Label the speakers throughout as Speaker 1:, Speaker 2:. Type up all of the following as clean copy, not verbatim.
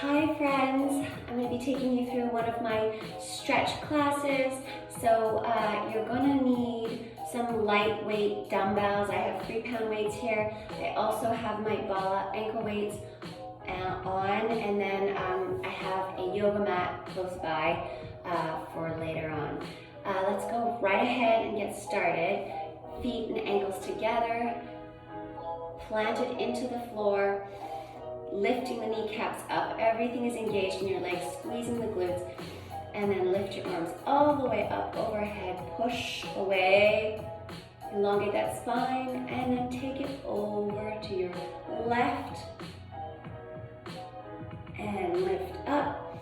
Speaker 1: Hi friends, I'm going to be taking you through one of my stretch classes. So you're going to need some lightweight dumbbells. I have 3-pound weights here. I also have my Bala ankle weights on, and then I have a yoga mat close by for later on. Let's go right ahead and get started. Feet and ankles together, planted into the floor. Lifting the kneecaps up, everything is engaged in your legs, squeezing the glutes, and then lift your arms all the way up overhead, push away, elongate that spine, and then take it over to your left, and lift up,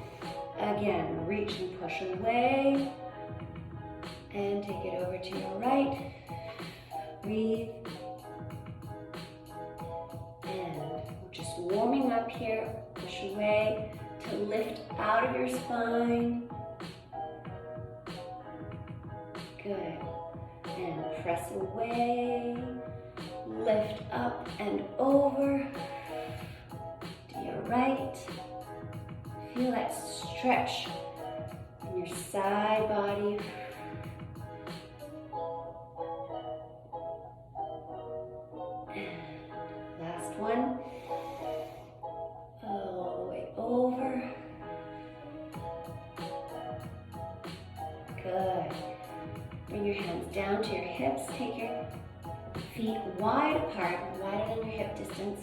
Speaker 1: again, reach and push away, and take it over to your right, breathe, just warming up here, push away to lift out of your spine. Good. And press away, lift up and over to your right. Feel that stretch in your side body. And last one. Over. Good. Bring your hands down to your hips. Take your feet wide apart, wider than your hip distance.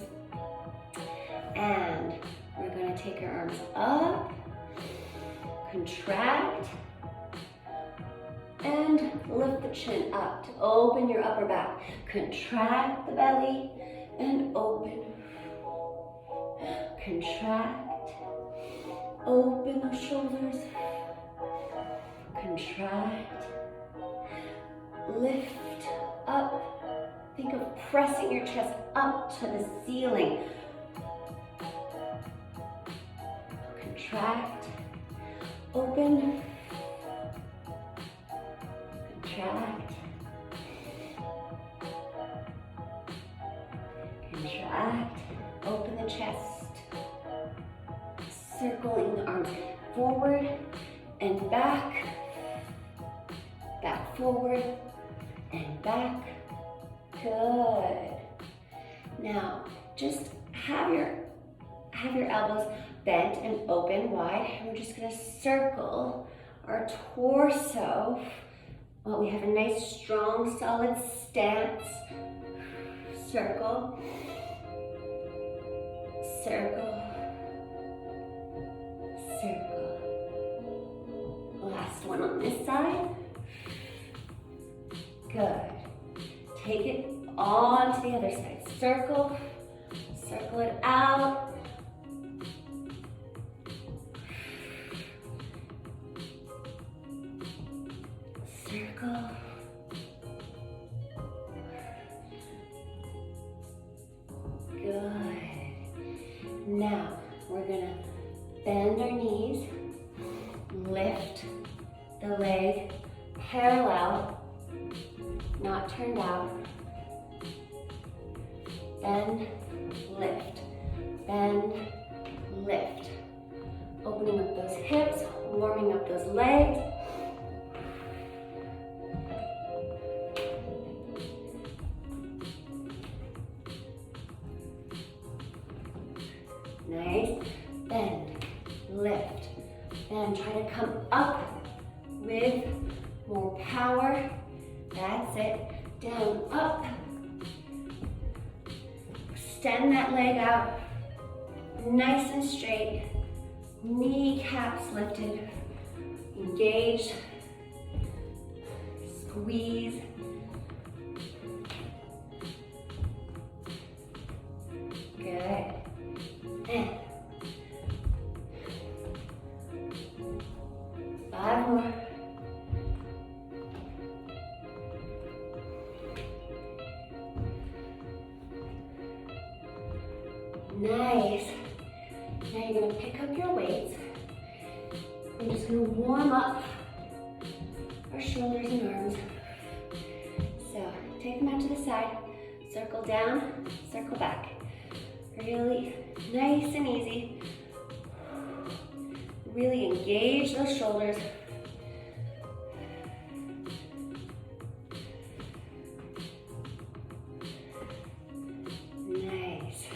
Speaker 1: And we're going to take our arms up, contract, and lift the chin up to open your upper back. Contract the belly and open. Contract. Open the shoulders, contract, lift up, think of pressing your chest up to the ceiling, contract, open, contract, contract, open the chest. Circling the arms forward and back, back forward and back. Good. Now, just have your elbows bent and open wide, and we're just going to circle our torso. Well, we have a nice, strong, solid stance. Circle, circle. Circle. Last one on this side. Good. Take it on to the other side. Circle. Circle it out. Circle. Good. Now we're gonna bend our knees, lift the leg parallel, not turned out. Bend, lift, lift. Opening up those hips, warming up those legs. Nice. Bend. Lift, and try to come up with more power. That's it. Down, up. Extend that leg out, nice and straight. Kneecaps lifted, engaged, squeeze. Good. And 5 more. Nice. Now you're going to pick up your weights. We're just going to warm up our shoulders and arms. So take them out to the side, circle down, circle back. Really nice and easy. Really engage those shoulders. Nice.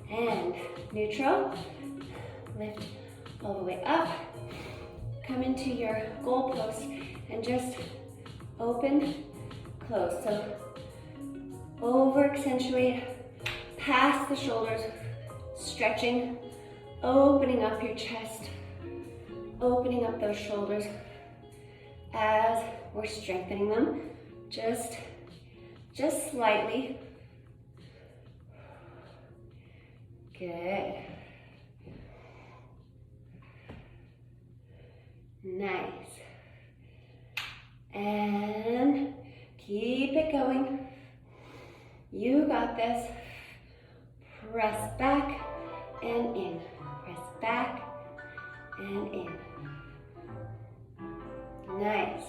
Speaker 1: And neutral. Lift all the way up. Come into your goal post and just open, close. So over accentuate past the shoulders, stretching, opening up your chest, opening up those shoulders as we're strengthening them, just slightly. Good. Nice. And keep it going. You got this. Press back and in. Press back and in. Nice.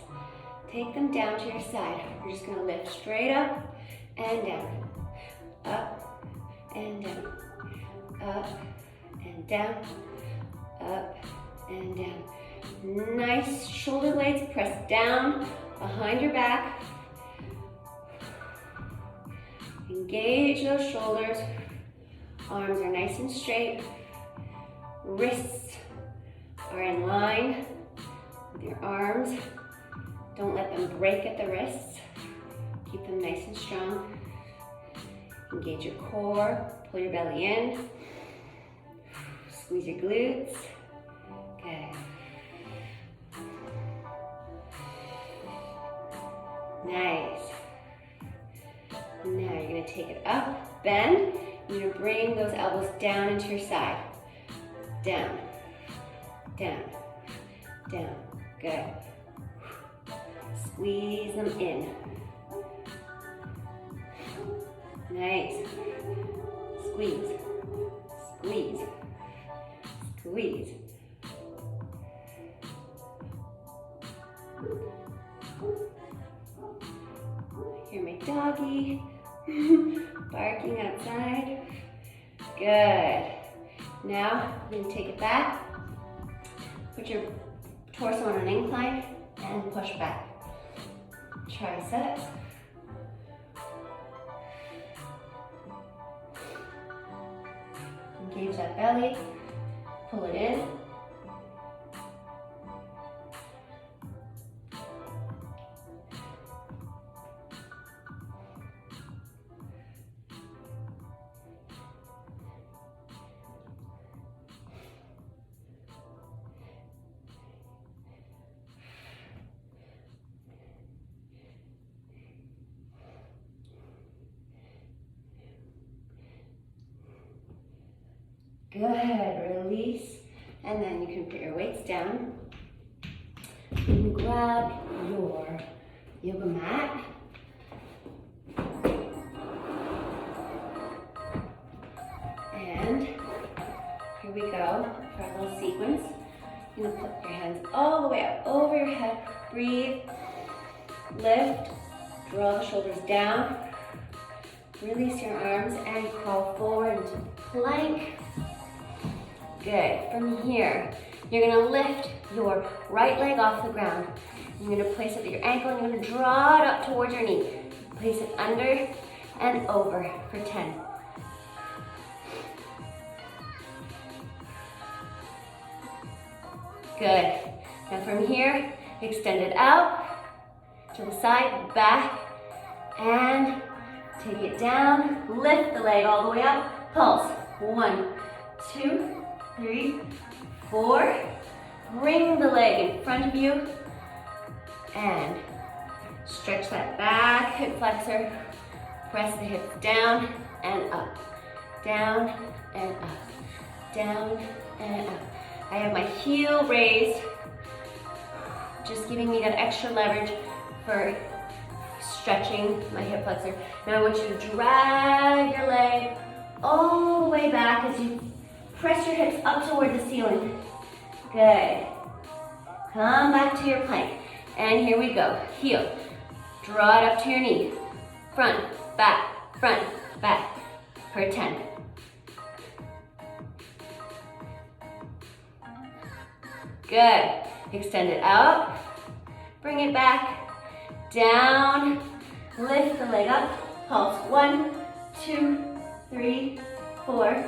Speaker 1: Take them down to your side. You're just going to lift straight up and down. Up and down. Up and down. Up and down. Nice shoulder blades press down behind your back. Engage those shoulders. Arms are nice and straight. Wrists are in line with your arms. Don't let them break at the wrists. Keep them nice and strong. Engage your core. Pull your belly in. Squeeze your glutes. Good. Nice. Now you're going to take it up, bend. You're going to bring those elbows down into your side. Down, down, down. Good. Squeeze them in. Nice. Squeeze, squeeze, squeeze. Hear my doggy barking outside. Good. Now I'm going to take it back. Put your torso on an incline and push back. Triceps. Engage that belly. Pull it in. Good, release, and then you can put your weights down and grab your yoga mat. And here we go for our little sequence. You're gonna put your hands all the way up over your head. Breathe, lift, draw the shoulders down. Release your arms and crawl forward into plank. Good. From here, you're going to lift your right leg off the ground. You're going to place it at your ankle and you're going to draw it up towards your knee. Place it under and over for 10. Good. Now from here, extend it out to the side, back, and take it down. Lift the leg all the way up. Pulse. 1, 2, 3, 4. Bring the leg in front of you and stretch that back hip flexor. Press the hips down and up, down and up, down and up. I have my heel raised, just giving me that extra leverage for stretching my hip flexor. Now I want you to drag your leg all the way back as you press your hips up toward the ceiling. Good. Come back to your plank. And here we go. Heel. Draw it up to your knee. Front, back, back for 10. Good. Extend it out. Bring it back. Down. Lift the leg up. Pulse. 1, 2, 3, 4,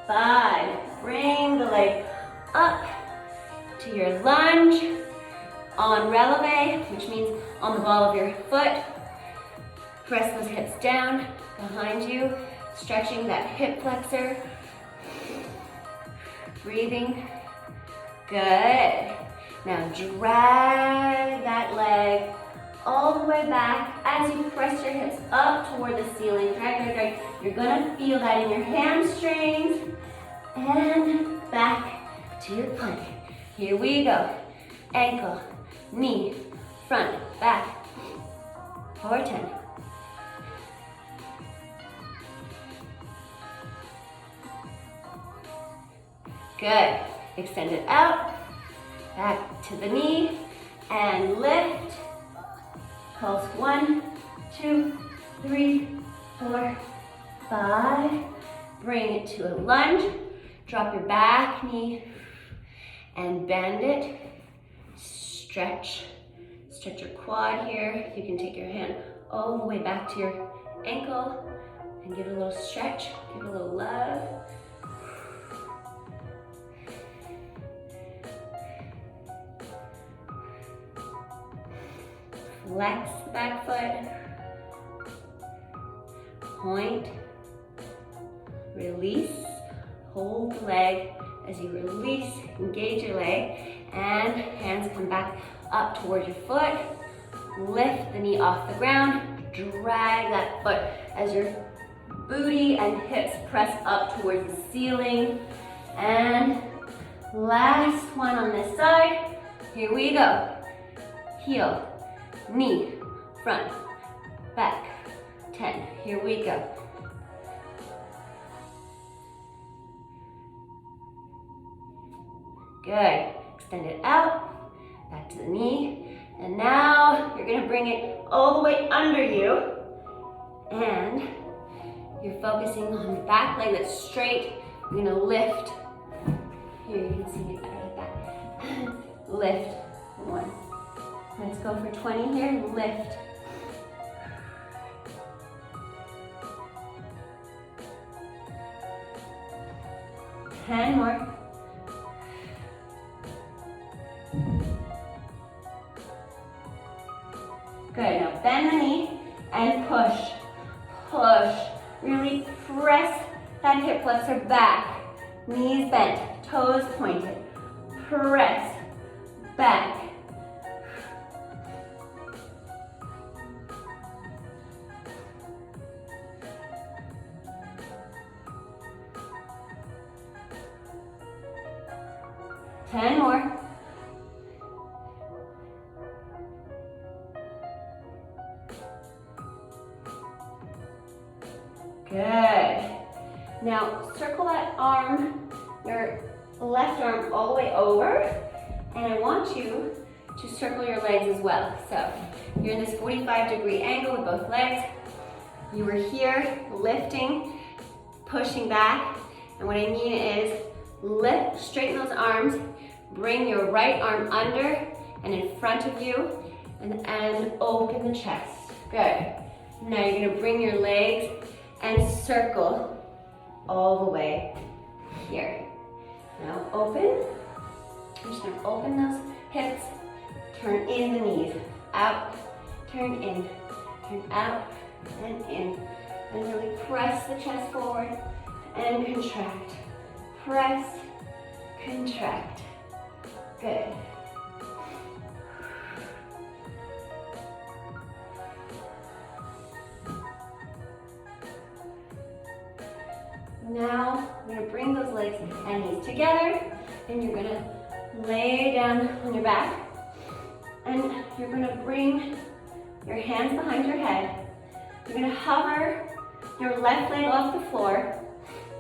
Speaker 1: 5. Bring the leg up to your lunge on releve, which means on the ball of your foot. Press those hips down behind you, stretching that hip flexor. Breathing. Good. Now drag that leg all the way back as you press your hips up toward the ceiling. Drag, drag, drag. You're gonna feel that in your hamstrings. And back to your plank. Here we go. Ankle, knee, front, back. For 10. Good. Extend it out, back to the knee, and lift. Pulse. 1, 2, 3, 4, 5. Bring it to a lunge. Drop your back knee and bend it. Stretch. Stretch your quad here. You can take your hand all the way back to your ankle and give it a little stretch. Give it a little love. Flex the back foot. Point. Release. Hold the leg as you release. Engage your leg. And hands come back up towards your foot. Lift the knee off the ground. Drag that foot as your booty and hips press up towards the ceiling. And last one on this side. Here we go. Heel. Knee, front, back, 10. Here we go. Good. Extend it out, back to the knee. And now you're gonna bring it all the way under you. And you're focusing on the back leg that's straight. You're gonna lift. Here, you can see me better like that. Lift. 1. Let's go for 20 here. Lift. Ten more. Good. Now bend the knee and push. Push. Really press that hip flexor back. Knees bent. Toes pointed. Press. Back. Ten more. Good. Now circle that arm, your left arm all the way over, and I want you to circle your legs as well. So you're in this 45-degree angle with both legs. You were here lifting, pushing back, and what I mean is lift, straighten those arms, bring your right arm under and in front of you, and open the chest. Good. Now you're gonna bring your legs and circle all the way here. Now open. I'm just gonna open those hips, turn in the knees, out, turn in, turn out, and in. And really press the chest forward and contract. Press, contract. Good. Now, we're gonna bring those legs and knees together, and you're gonna lay down on your back, and you're gonna bring your hands behind your head. You're gonna hover your left leg off the floor,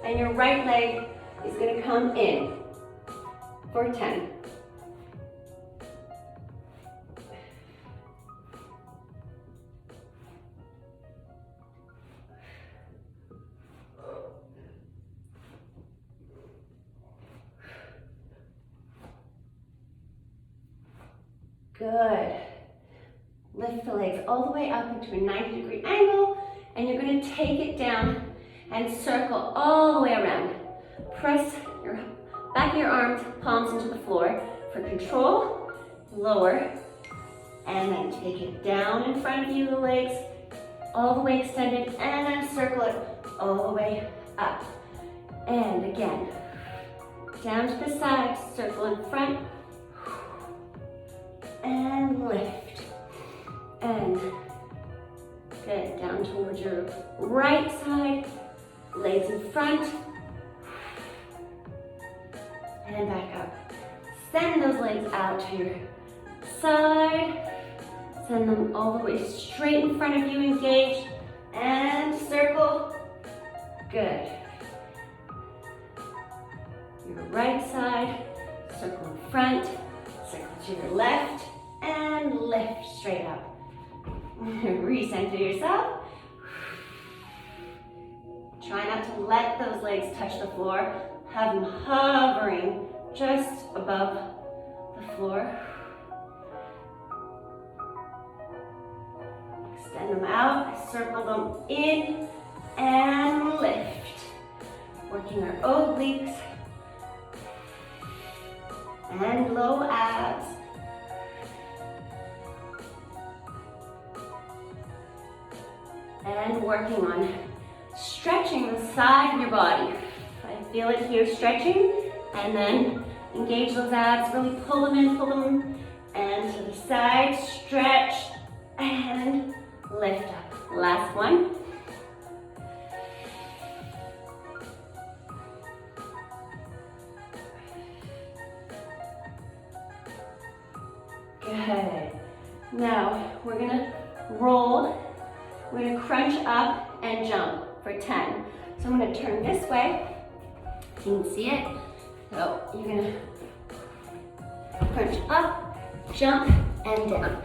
Speaker 1: and your right leg is gonna come in for 10. Good. Lift the legs all the way up into a 90-degree angle, and you're going to take it down and circle all the way around. Press your back of your arms, palms into the floor for control. Lower, and then take it down in front of you, the legs all the way extended, and then circle it all the way up. And again, down to the side, circle in front, and lift. And good, down towards your right side, legs in front, and back up. Send those legs out to your side. Send them all the way straight in front of you, engaged, and circle. Good. Your right side, circle in front, circle to your left, and lift straight up. Recenter yourself. Try not to let those legs touch the floor. Have them hovering just above the floor. Extend them out, circle them in, and lift. Working our obliques and low abs. And working on stretching the side of your body. I feel it here stretching, and then engage those abs, really pull them in, and to the side, stretch, and lift up. Last one. Good. Now, we're gonna roll. We're gonna crunch up and jump for 10. So I'm gonna turn this way. You can see it. So you're gonna crunch up, jump, and down.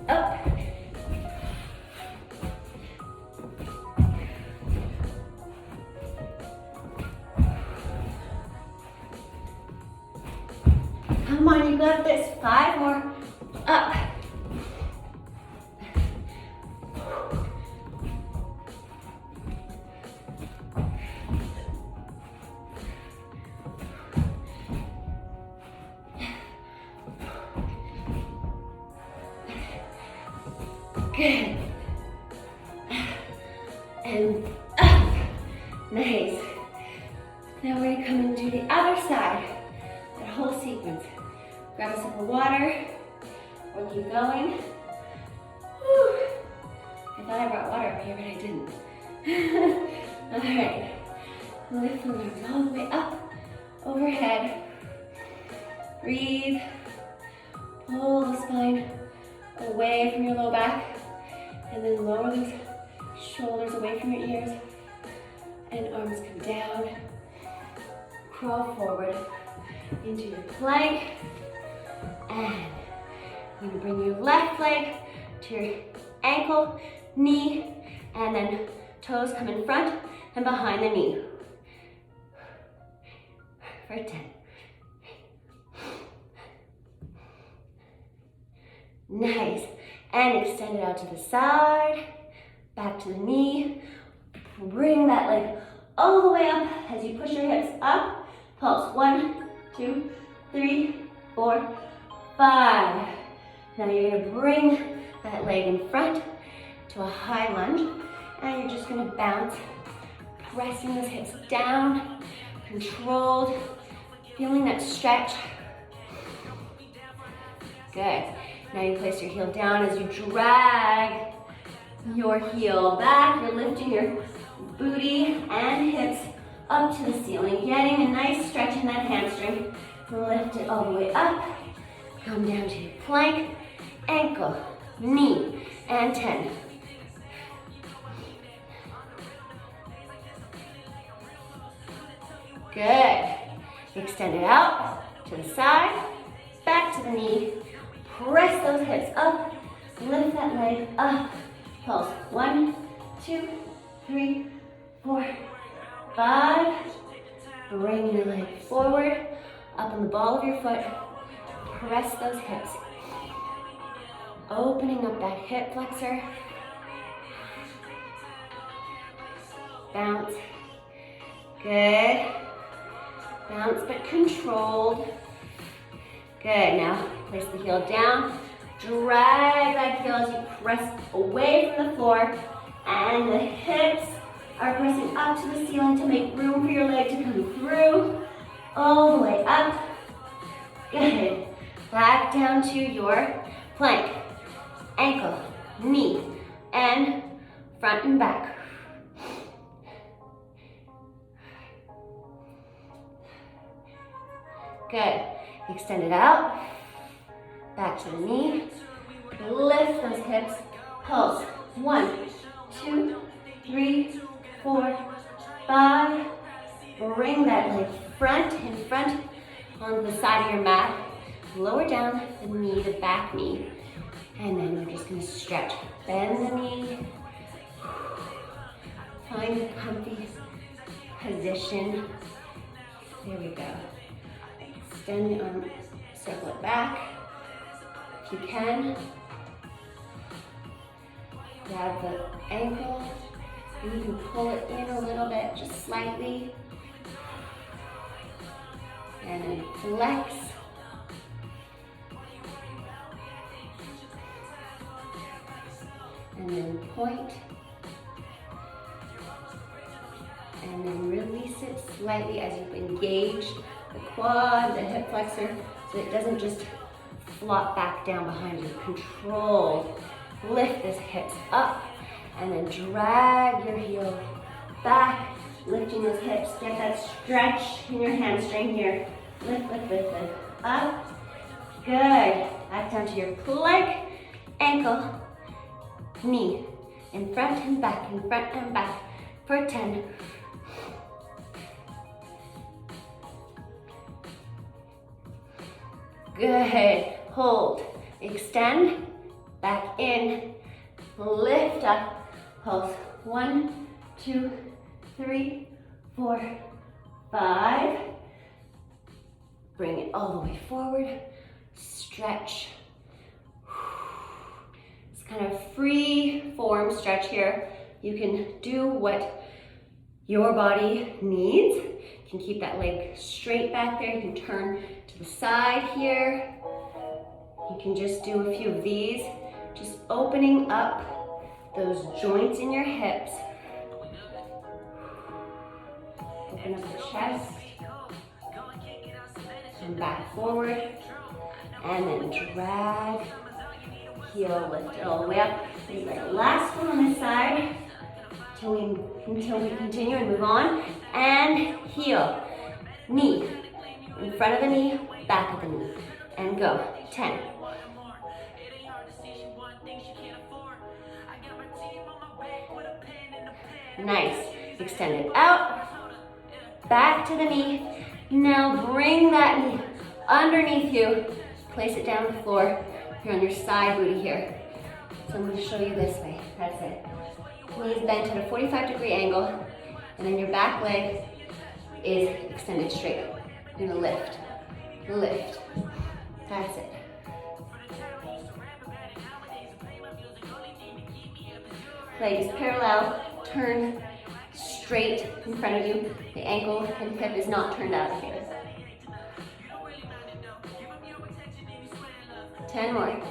Speaker 1: Up. Come on, you got this. 5 more. Up. Good. And up. Nice. Now we're gonna come and do the other side. That whole sequence. Grab a sip of water or keep going. Whew. I thought I brought water up here, but I didn't. All right. Lift the arms all the way up, overhead. Breathe. Pull the spine away from your low back. And then lower those shoulders away from your ears. And arms come down. Crawl forward into your plank. And you're gonna bring your left leg to your ankle, knee, and then toes come in front and behind the knee. For 10. Nice. And extend it out to the side, back to the knee. Bring that leg all the way up as you push your hips up. Pulse. 1, 2, 3, 4, 5. Now you're gonna bring that leg in front to a high lunge, and you're just gonna bounce, pressing those hips down, controlled, feeling that stretch. Good. Now you place your heel down as you drag your heel back. You're lifting your booty and hips up to the ceiling, getting a nice stretch in that hamstring. Lift it all the way up. Come down to your plank, ankle, knee, and 10. Good. Extend it out to the side, back to the knee. Press those hips up, lift that leg up. Pulse. 1, 2, 3, 4, 5. Bring your leg forward, up on the ball of your foot. press those hips. Opening up that hip flexor. Bounce. Good. Bounce but controlled. Good. Now place the heel down. Drag that heel as you press away from the floor. And the hips are pressing up to the ceiling to make room for your leg to come through. All the way up. Good. Back down to your plank. Ankle, knee, and front and back. Good. Extend it out. Back to the knee. Lift those hips. Pulse. 1, 2, 3, 4, 5. Bring that leg front in front on the side of your mat. Lower down the knee, the back knee. And then we're just going to stretch. Bend the knee. Find a comfy position. There we go. Extend the arm, circle it back. If you can, grab the ankle, and you can pull it in a little bit, just slightly. And then flex. And then point. And then release it slightly as you engage the quad, the hip flexor, so it doesn't just flop back down behind you. Control. Lift those hips up and then drag your heel back, lifting those hips. Get that stretch in your hamstring here. Lift, lift, lift, lift. Up. Good. Back down to your plank. Ankle, knee, in front and back, in front and back for 10. Good. Hold. Extend. Back in. Lift up. Pulse. 1, 2, 3, 4, 5. Bring it all the way forward. Stretch. It's kind of free form stretch here. You can do what your body needs. You can keep that leg straight back there. You can turn to the side here. You can just do a few of these. Just opening up those joints in your hips. Open up the chest. And back forward. And then drag. Heel, lift it all the way up. Maybe like last one on this side. Until we continue and move on. And heel. Knee. In front of the knee, back of the knee. And go. 10. Nice. Extend it out. Back to the knee. Now bring that knee underneath you. Place it down on the floor. You're on your side booty here. So I'm going to show you this way. That's it. Knees bent at a 45-degree angle. And then your back leg is extended straight. You're going to lift. Lift. That's it. Legs parallel. Turn straight in front of you. The ankle and hip is not turned out here. 10 more.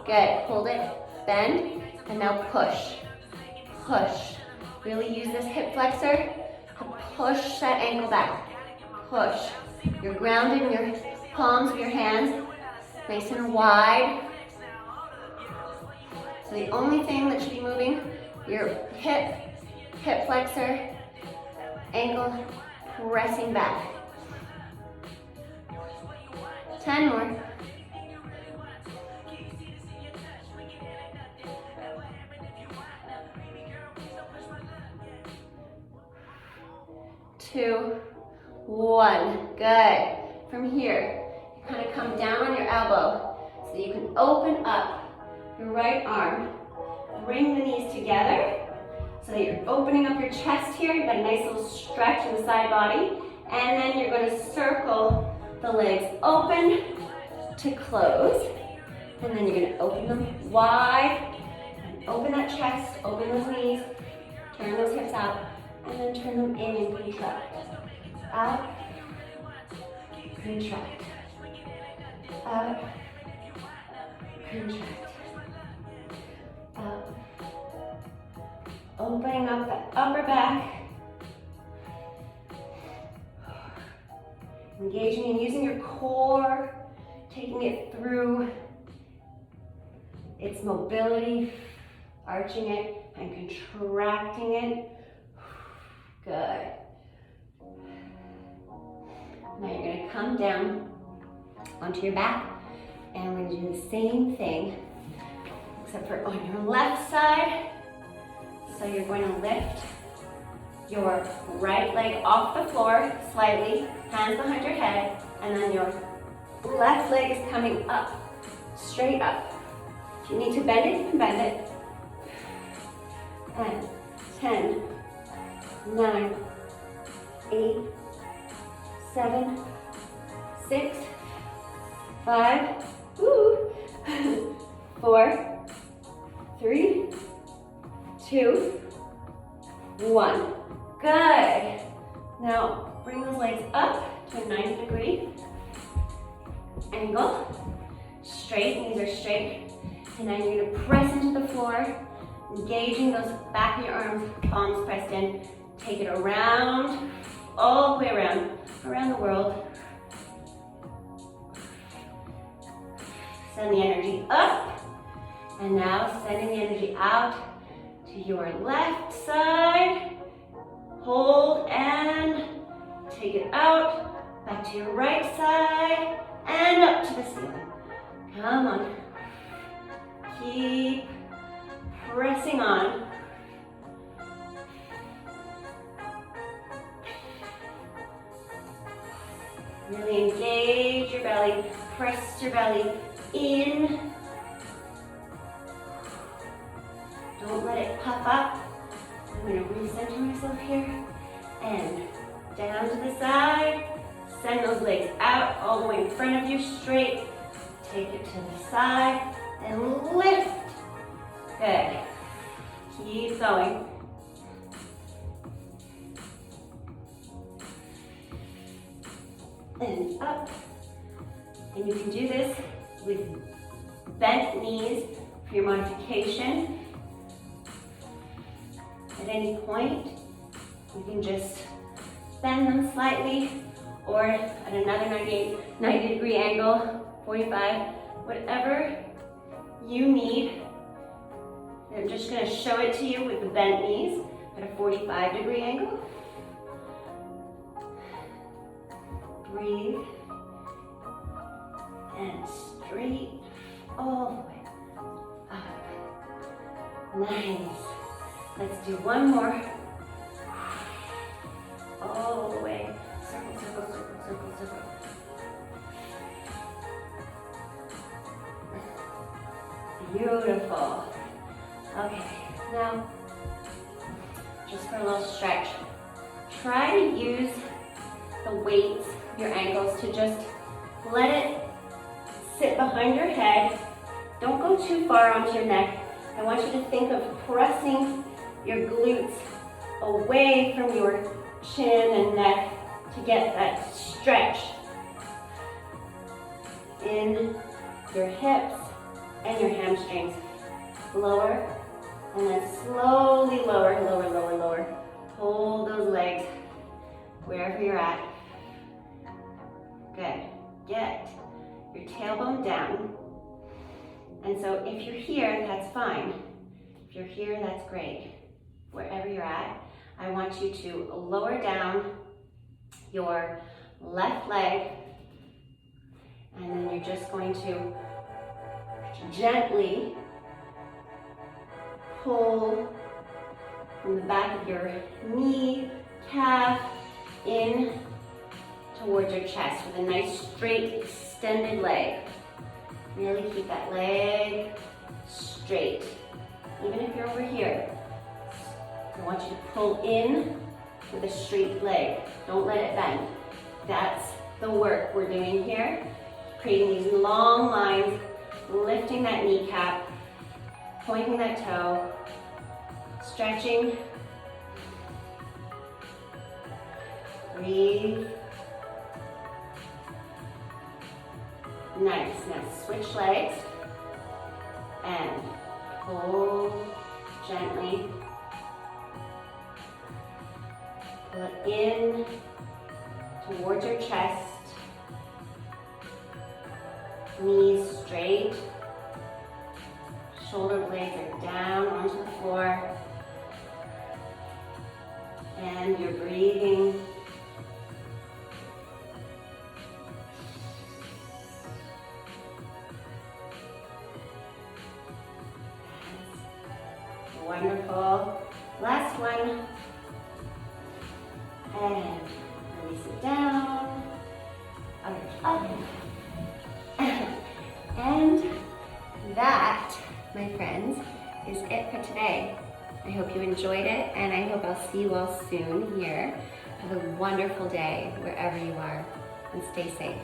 Speaker 1: Good. Hold it. Bend. And now push. Push. Really use this hip flexor to push that ankle back. Push. You're grounded in your palms of your hands. Nice and wide. So the only thing that should be moving, your hip flexor, ankle pressing back. 10 more. Two, 1. Good. From here, you kind of come down on your elbow so you can open up your right arm. Bring the knees together so that you're opening up your chest here. You've got a nice little stretch in the side body. And then you're going to circle the legs open to close. And then you're going to open them wide. And open that chest, open those knees, turn those hips out, and then turn them in and contract. Up, contract. Up, contract. Up. Opening up the upper back. Engaging and using your core, taking it through its mobility, arching it and contracting it. Good. Now you're going to come down onto your back, and we're going to do the same thing, except for on your left side. So you're going to lift your right leg off the floor slightly, hands behind your head, and then your left leg is coming up, straight up. If you need to bend it, you can bend it. And 10, 9, 8, 7, 6, 5, 4, 3, 2, 1. Good. Now bring those legs up to a 90-degree angle. Straight, knees are straight. And then you're going to press into the floor, engaging those back of your arms, palms pressed in. Take it around, all the way around the world. Send the energy up. And now sending the energy out to your left side. Hold and take it out, back to your right side, and up to the ceiling. Come on. Keep pressing on. Really engage your belly, press your belly in. Don't let it puff up. I'm going to recenter myself here and down to the side. Send those legs out all the way in front of you, straight. Take it to the side and lift. Good. Keep going. And up. And you can do this with bent knees for your modification. At any point, you can just bend them slightly, or at another 90-degree angle, 45, whatever you need. I'm just going to show it to you with the bent knees at a 45-degree angle. Breathe and straight all the way up. Nice. Let's do one more. All the way. Circle, circle, circle, circle, circle. Beautiful. Okay, now, just for a little stretch, try to use the weights, your ankles, to just let it sit behind your head. Don't go too far onto your neck. I want you to think of pressing your glutes away from your chin and neck to get that stretch in your hips and your hamstrings. Lower, and then slowly lower, lower, lower, lower. Hold those legs wherever you're at. Good. Get your tailbone down. And so if you're here, that's fine. If you're here, that's great. Wherever you're at, I want you to lower down your left leg, and then you're just going to gently pull from the back of your knee, calf, in towards your chest with a nice straight extended leg. Really keep that leg straight. Even if you're over here, I want you to pull in with a straight leg. Don't let it bend. That's the work we're doing here. Creating these long lines, lifting that kneecap, pointing that toe, stretching. Breathe. Nice. Now switch legs and pull gently. Pull it in towards your chest. Knees straight. Shoulder blades are down onto the floor. And you're breathing. Wonderful. Last one. And release it down. Up. And that, my friends, is it for today. I hope you enjoyed it, and I hope I'll see you all soon here. Have a wonderful day wherever you are, and stay safe.